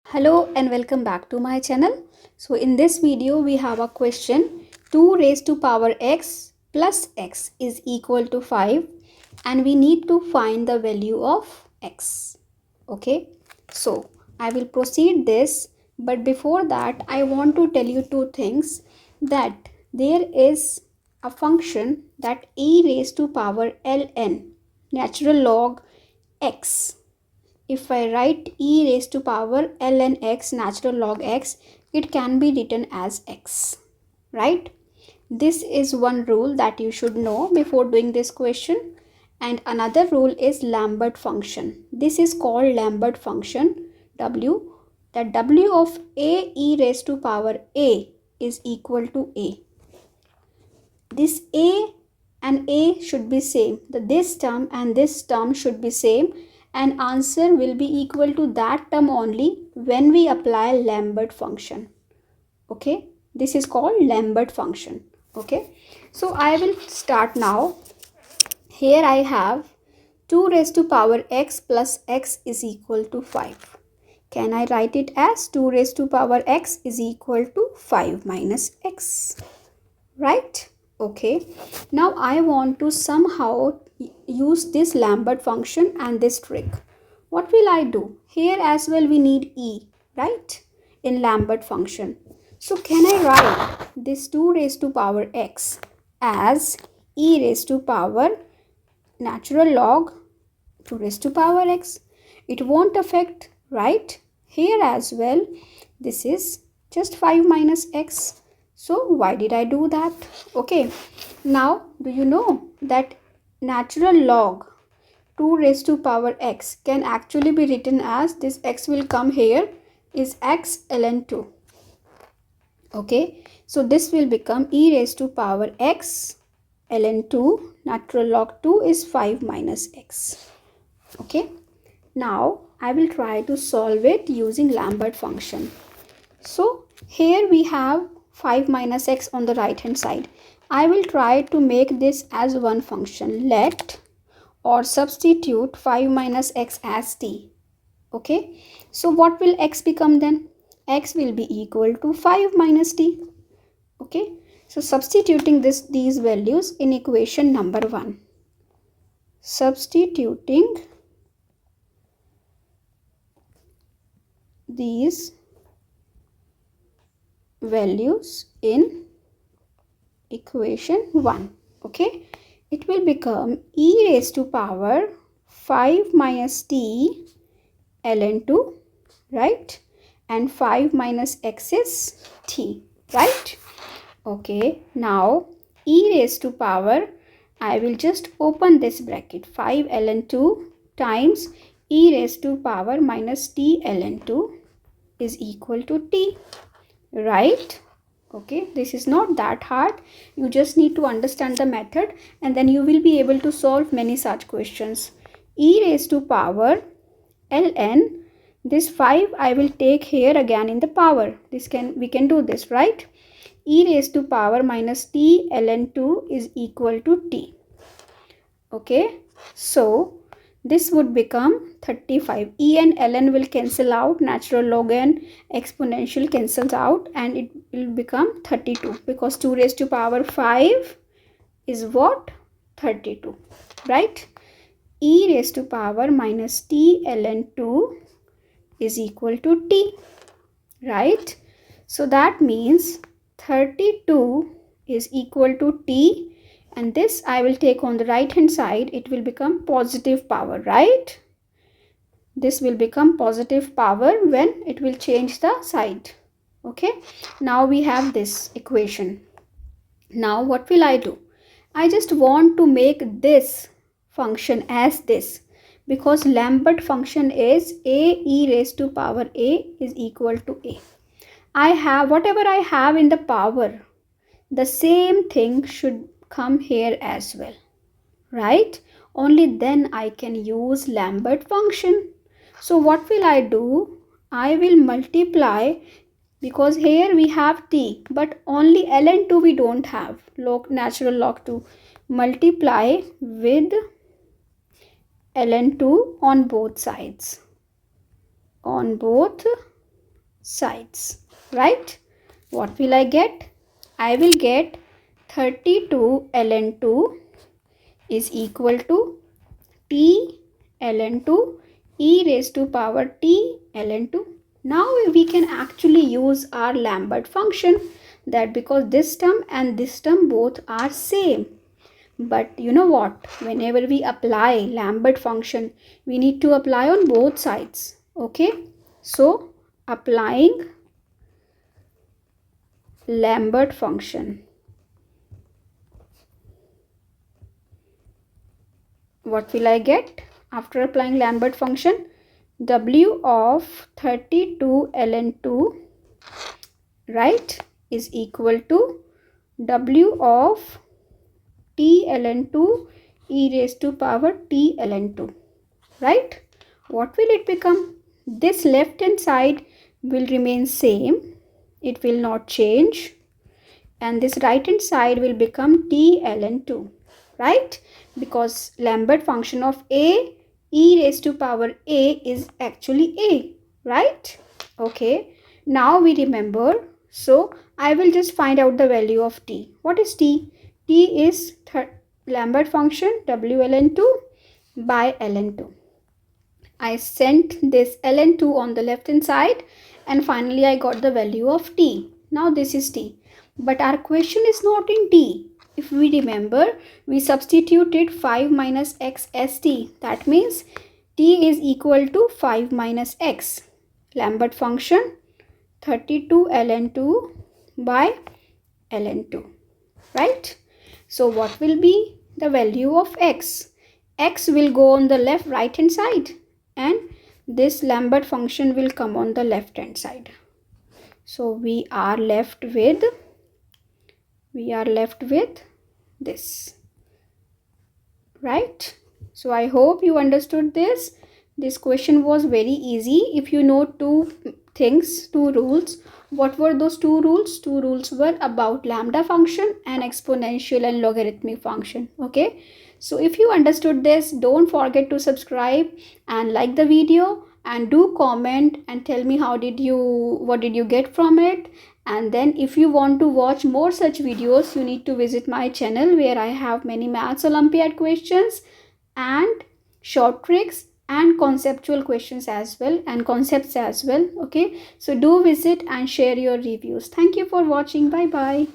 Hello and welcome back to my channel. So in this video we have a question. 2 raised to power x plus x is equal to 5 and we need to find the value of x. Okay, so I will proceed this, but before that I want to tell you two things. That there is a function that e raised to power ln, natural log x. If I write e raised to power ln x, natural log x, it can be written as x, right? This is one rule that you should know before doing this question. And another rule is Lambert function. This is called Lambert function, w, that w of a e raised to power a is equal to a. This a and a should be same. This term and this term should be same, and answer will be equal to that term only when we apply Lambert function. Okay, this is called Lambert function. Okay, so I will start now. Here I have 2 raised to power x plus x is equal to 5. Can I write it as 2 raised to power x is equal to 5 minus x, right? Okay, now I want to somehow use this Lambert function and this trick. What will I do? Here as well we need e, right, in Lambert function. So can I write this 2 raised to power x as e raised to power natural log 2 raised to power x? It won't affect, right? Here as well this is just 5 minus x. So why did I do that? Okay, now do you know that natural log 2 raised to power x can actually be written as, this x will come here, is x ln 2. Okay, so this will become e raised to power x ln 2, natural log 2 is 5 minus x. Okay, now I will try to solve it using Lambert function. So here we have 5 minus x on the right hand side. I will try to make this as one function. Let or substitute 5 minus x as t. Okay, so what will x become then? X will be equal to 5 minus t. Okay, so substituting these values in equation number 1. Substituting these values in equation 1. Okay, it will become e raised to power 5 minus t ln 2, right? And 5 minus x is t, right? Okay, now e raised to power, I will just open this bracket, 5 ln 2 times e raised to power minus t ln 2 is equal to t, right? Okay, this is not that hard. You just need to understand the method and then you will be able to solve many such questions. E raised to power ln, this 5 I will take here again in the power. We can do this, right? E raised to power minus t ln 2 is equal to t. Okay, so this would become 35. E and ln will cancel out, natural log and exponential cancels out, and it will become 32 because 2 raised to power 5 is what? 32, right? E raised to power minus t ln 2 is equal to t, right? So that means 32 is equal to t, and this I will take on the right hand side. It will become positive power, right? This will become positive power when it will change the side. Okay, now we have this equation. Now what will I do? I just want to make this function as this, because Lambert function is a e raised to power a is equal to a. I have whatever I have in the power, the same thing should come here as well, right? Only then I can use Lambert function. So what will I do? I will multiply, because here we have t but only ln 2 we don't have, natural log 2. Multiply with ln 2 on both sides, on both sides, right? What will I get? I will get 32 ln 2 is equal to t ln 2 e raised to power t ln 2. Now we can actually use our Lambert function, that because this term and this term both are same. But you know what? Whenever we apply Lambert function, we need to apply on both sides. Okay? So, applying Lambert function. What will I get after applying Lambert function? W of 32 ln 2, right, is equal to W of t ln 2 e raised to power t ln 2, right? What will it become? This left hand side will remain same, it will not change, and this right hand side will become t ln 2, right? Because Lambert function of a e raised to power a is actually a, right? Okay, now we remember. So I will just find out the value of t. What is t? T is Lambert function w ln 2 by ln 2. I sent this ln 2 on the left hand side and finally I got the value of t. Now this is t. But our question is not in t. If we remember, we substituted 5 minus x as t. That means t is equal to 5 minus x. Lambert function 32 ln 2 by ln 2. Right? So what will be the value of x? X will go on the right hand side and this Lambert function will come on the left hand side. So we are left with this, right? So I hope you understood this. This question was very easy. If you know two rules. What were those two rules? Two rules were about lambda function and exponential and logarithmic function. Okay, so if you understood this, don't forget to subscribe and like the video, and do comment and tell me what did you get from it. And then if you want to watch more such videos, you need to visit my channel where I have many Maths Olympiad questions and short tricks and conceptual questions as well and concepts as well. Okay, so do visit and share your reviews. Thank you for watching. Bye bye.